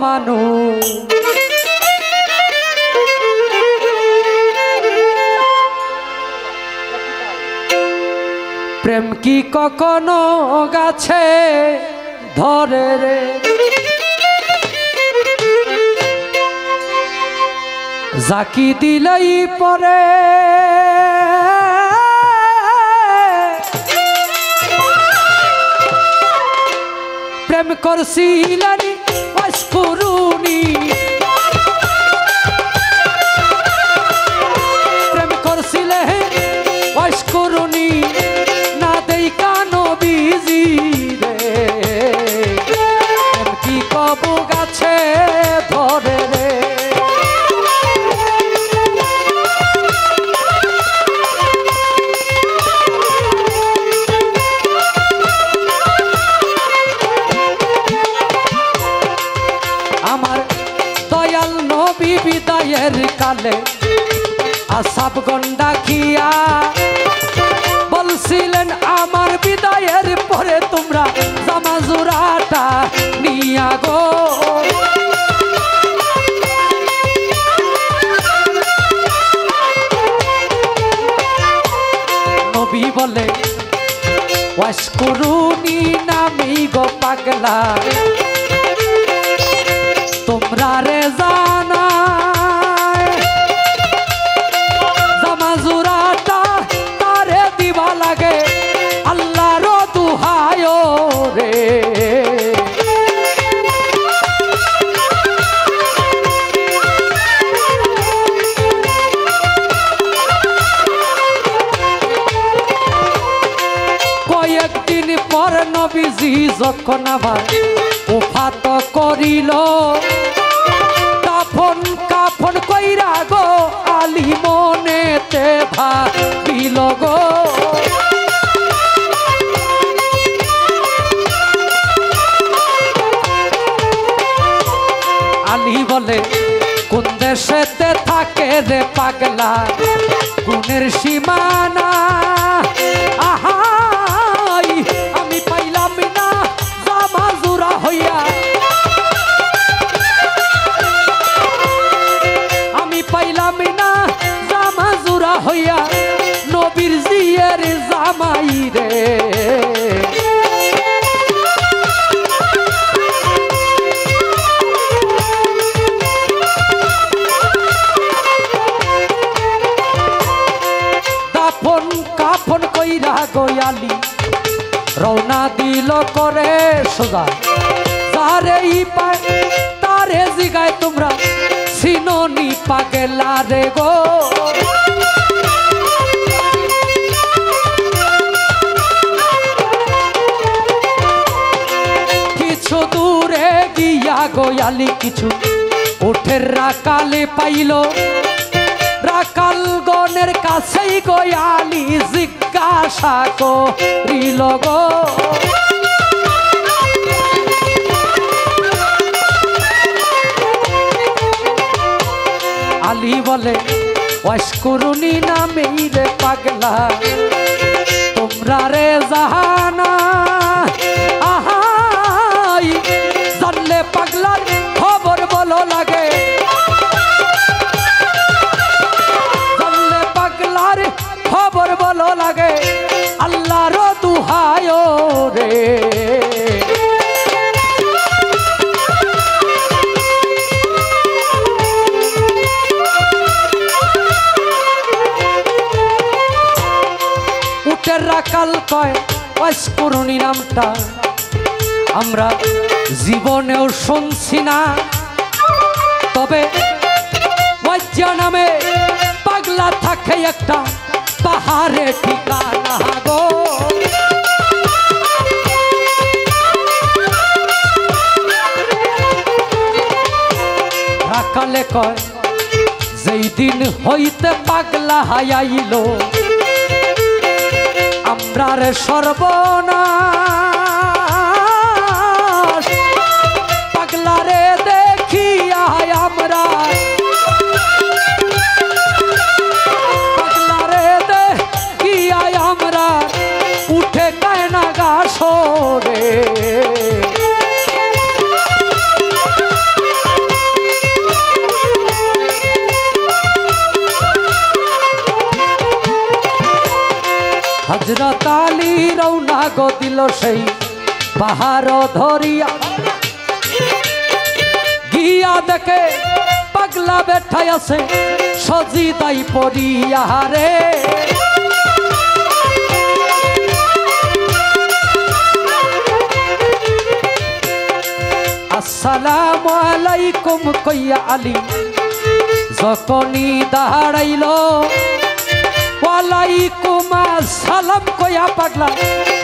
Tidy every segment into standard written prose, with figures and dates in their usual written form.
মানুষ প্রেম কি কখনো গাছে ধরে রে জাকি দিলেই পরে প্রেম করছিলেন ওয়াসকুরুনি প্রেম করছিলেন ওয়াসকুরুনি না দেই কানো বিজি রে প্রেম কি কবু গাছে ধরে রে বিদায়ের কালে আসাব গন্ডা খিয়া বলছিলেন আমার বিদায়ের পরে তোমরা জামাজুরাটা নিয়া গো নবী বলে ওয়াসকুরুনি নামি গো পাগলা তোমরা রে জানা জামাজুরাটা তারে দিবা লাগে আল্লাহর দুহায় রে কয়েকদিন পর নবীজি যখন আবার ওফাত করিল কাফন কাফন কইরা গো আলী মনেতে ভাবিল গো আলী বলে কোন দেশেতে থাকে রে পাগলা গুণের সীমানা আহাই আমি পাইলাম না জামাজুরা হইয়া পাইলাম না জামাজুরা হইয়া নবীর জিয়ের জামাই রে দাফন কাফন কইরা গয়ালি রওনা দিল করে সোজা তারে পায় তারে জিগায় তোমরা সিনোনি পাগলা রে গো কিছু দূরে গিয়া গোয়ালি কিছু উঠের রাকালে পাইল রাকাল গনের কাছেই গোয়ালি জিজ্ঞাসা করিল গো আলী বলে ওয়াসকুরুনি নামেই রে পাগলা তোমরা রে জাহানা আহাই জানলে পাগলার খবর বলো লাগে জানলে পাগলার খবর বলো লাগে আল্লাহর দুহায় রে রাকাল কয় ওয়াসকুরুনি নামটা আমরা জীবনেও শুনছি না তবে ওয়াজ্জা নামে পাগলা থাকে একটা পাহাড়ে ঠিকানা গো রাকালে কয় যেই দিন হইতে পাগলা হাইল আমরার সর্বনাশ পাগলারে দেখিয়া আমরা পাগলারে দেখিয়া আমরা উঠে কায়না গাছরে হযরত আলী রওনা গো দিল সেই পাহাড় ধরিয়া গিয়া দেখে পাগলা বেঠাই আছে সজিদাই পড়িয়া রে আসসালামু আলাইকুম কইয়া আলী যখনই দাঁড়াইল ওয়ালাইকুম আসসালাম কইয়া পাগলা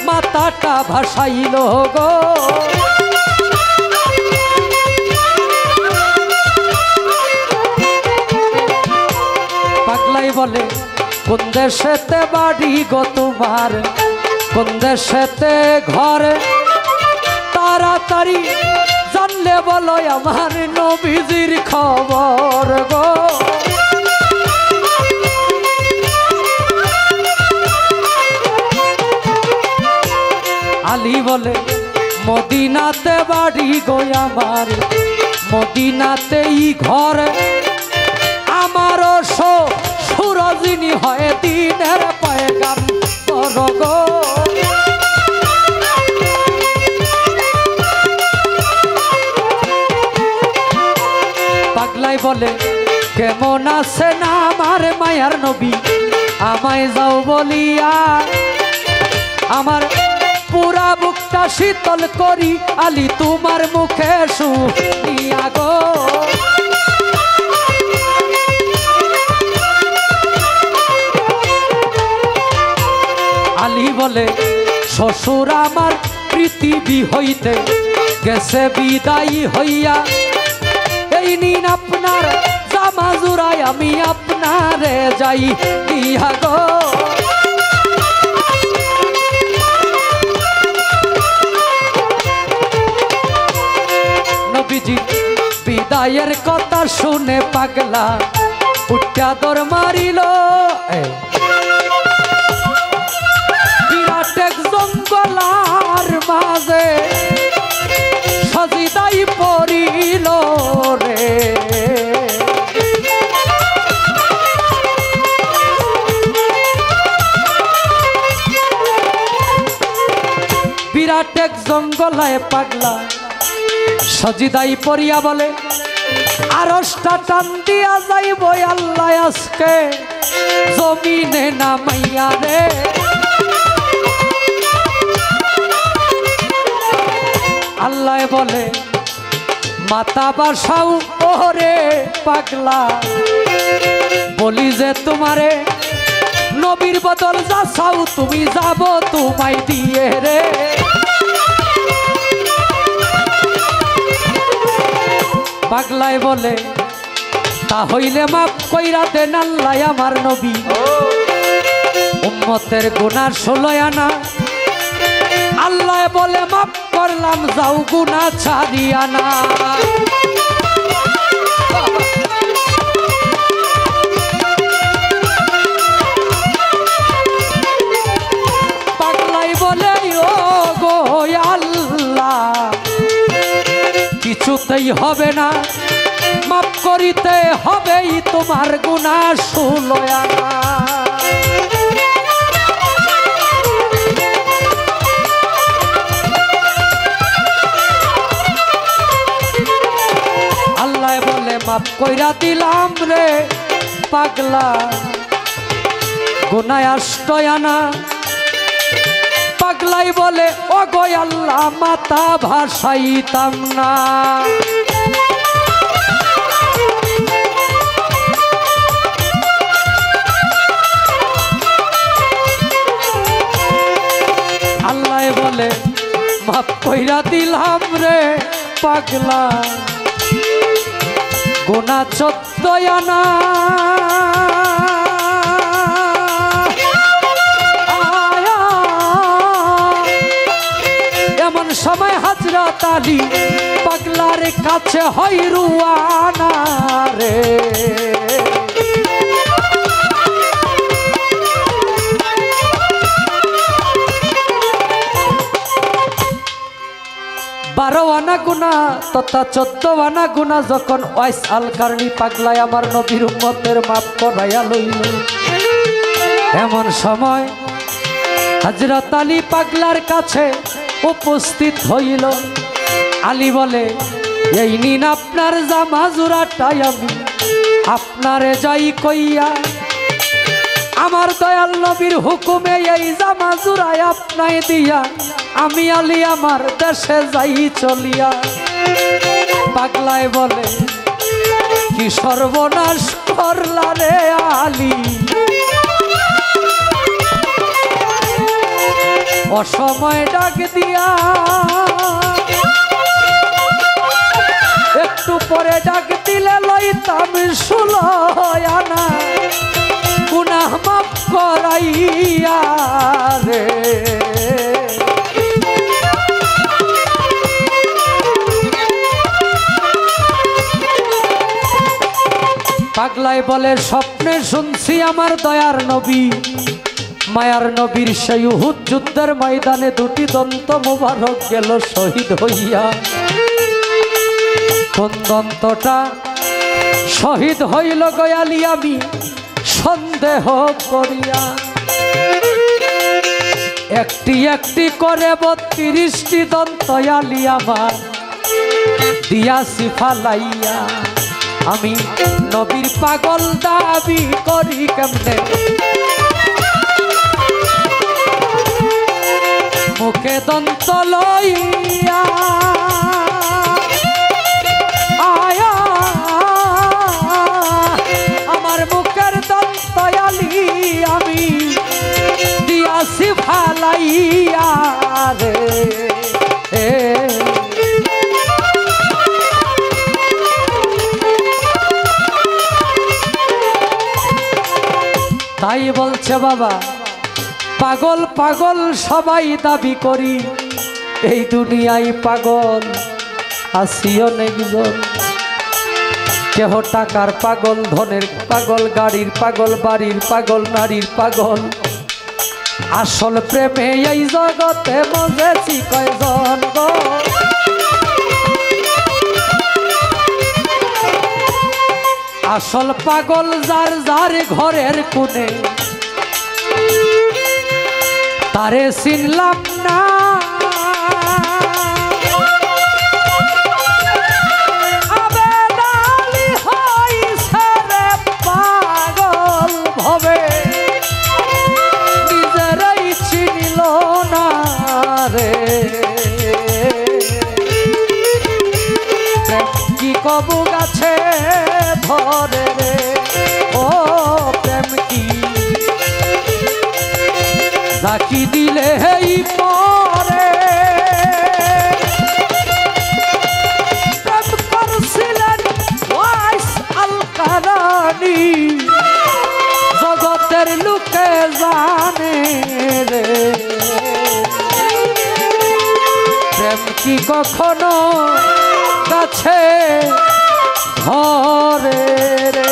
মাথাটা ভাসাইল গো পাগলাই বলে কোন দেশেতে বাড়ি গো তোমার কোন দেশেতে ঘর তাড়াতাড়ি জানলে বলো আমার নবীজির খবর গো আলী বলে মদিনাতে বাড়ি গো আমার মদিনাতেই ঘর আমারও সুরজিনী হয় দিনের পয়গাম্বর গো পাগলাই বলে কেমন আছেন আমার মায়ার নবী আমায় যাও বলিয়া আমার পুরা বুকটা শীতল করি আলী তোমার মুখে শুনিয়া গো আলী বলে শ্বশুর আমার পৃথিবী হইতে গেছে বিদায়ী হইয়া এই নিন আপনার জামা জুড়াই আমি আপনারে যাই দিয়া গো নবীজি বিদায়ের কথা শুনে পাগলা উঠা দর মারিল বিরাট এক জঙ্গলার মাঝে সজিদাই পড়িল রে বিরাট এক জঙ্গলায় পাগলা সজিদাই পড়িয়া বলে আরশটা টান দিয়া যাইব আল্লাহ আজকে জমিনে নামাইয়া রে আল্লাহ বলে মাতা বাসাও ওরে পাগলা বলি যে তোমারে নবীর বদল যা চাও তুমি যাব তোমায় দিয়ে রে পাগলাই বলে তা হইলে মাফ কইরা দেন আল্লাহ আমার নবী উম্মতের গুনাহ 16 আনা আল্লাহ বলে মাফ করলাম যাও গুনাহ ছাড়িয়া না পাগলাই বলে ও গো আল্লাহ কিছুতেই হবে না মাফ করিতে হবেই তোমার গুনাহ 16 আনা আল্লাহ বলে মাফ কইরা দিলাম রে পাগলা গুনাহ 8 আনা পাগলাই বলে ও গো আল্লাহ মাথা ভাসাইতাম না আল্লাহ বলে মাফ কইরা দিলাম রে পাগলা গুনাহ 14 আনা এমন সময় হযরত আলী পাগলার কাছে হয় রুয়ানা রে बारो आना गुना तथा 14 आना गुना जखन ओयास आल करनी पागलाय आमार नबीर उम्मतेर माफ कराया लइल एमन समय হযরত আলী পাগলার কাছে উপস্থিত হইল। আলী বলে, এই নিন আপনার জামা জোড়াটাই আমি আপনারে যাই কইয়া, আমার দয়াল নবীর হুকুমে এই জামা জোড়ায় আপনায় দিয়া আমি আলী আমার দেশে যাই চলিয়া। পাগলায় বলে, কি সর্বনাশ করলা রে আলী, অসময় ডাক দিয়া, একটু পরে ডাক দিলে লইতাম 16 আনা গুনাহ মাফ করাইয়া রে। পাগলায় বলে, স্বপ্নে শুনছি আমার দয়ার নবী মায়ার নবীর সেই উহুদ যুদ্ধের ময়দানে দুটি দন্ত মোবারক গেল শহীদ হইয়া। কোন দন্তটা শহীদ হইল গয়ালি আমি সন্দেহ করিয়া, একটি একটি করে 32টি দন্ত আলী আমার দিয়াছি ফালাইয়া। আমি নবীর পাগল দাবি করি কেমনে, মুখে দন্ত লইয়া আয়া, আমার মুখের দন্ত আলী আমি দিয়াছি ফালাইয়া রে। তাই বলছে বাবা, পাগল পাগল সবাই দাবি করি, এই দুনিয়ায় পাগল আসি অনেকজন। কেহ টাকার পাগল, ধনের পাগল, গাড়ির পাগল, বাড়ির পাগল, নারীর পাগল। আসল প্রেমে এই জগতে মজেছি কয়জন গো, আসল পাগল যার যার ঘরের কোণে, তারে চিনলাম না। আবেদ আলী হইছে রে পাগল ভবে, নিজেরাই চিনিল না রে। কি কবু গাছে ধরে রে, ও প্রেম কি জাকি দিলে এই পরে। প্রেম করছিলেন ওয়াইস আল কারানি, জগতের লোকে জানে রে। প্রেম কি কখনো গাছে ধরে রে।